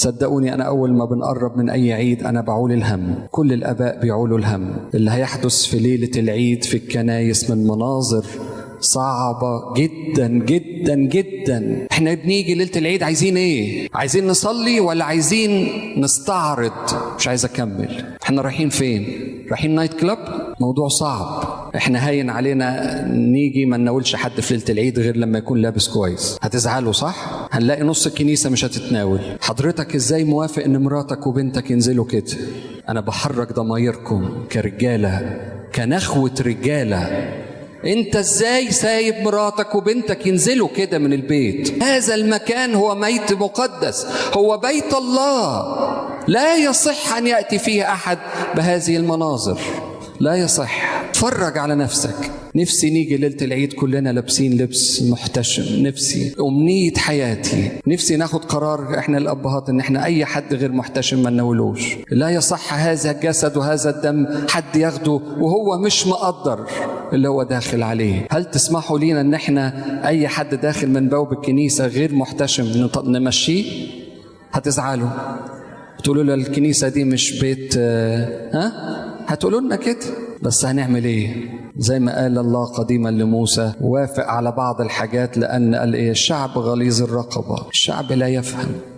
صدقوني أنا أول ما بنقرب من أي عيد أنا بعول الهم. كل الآباء بيعولوا الهم اللي هيحدث في ليلة العيد في الكنايس من مناظر صعبة جدا جدا جدا. احنا بنيجي ليلة العيد عايزين ايه؟ عايزين نصلي ولا عايزين نستعرض؟ مش عايز اكمل. احنا رايحين فين؟ رايحين نايت كلاب؟ موضوع صعب. احنا هاين علينا نيجي ما نناولش حد في ليلة العيد غير لما يكون لابس كويس. هتزعلوا صح؟ هنلاقي نص الكنيسة مش هتتناول. حضرتك ازاي موافق ان مراتك وبنتك ينزلوا كده؟ انا بحرك ضمايركم كرجالة، كنخوة رجالة. انت ازاي سايب مراتك وبنتك ينزلوا كده من البيت؟ هذا المكان هو بيت مقدس، هو بيت الله، لا يصح ان يأتي فيه احد بهذه المناظر، لا يصح. اتفرج على نفسك. نفسي نيجي ليلة العيد كلنا لابسين لبس محتشم، نفسي أمنية حياتي، نفسي ناخد قرار احنا الأبهات ان احنا اي حد غير محتشم ما نناولوش. لا يصح هذا الجسد وهذا الدم حد ياخده وهو مش مقدر اللي هو داخل عليه. هل تسمحوا لينا ان احنا اي حد داخل من بواب الكنيسة غير محتشم نمشيه؟ هتزعلوا، تقولوا له الكنيسة دي مش بيت هتقولوا لنا كده. بس هنعمل ايه؟ زي ما قال الله قديما لموسى، وافق على بعض الحاجات لأن قال ايه؟ الشعب غليظ الرقبة، الشعب لا يفهم.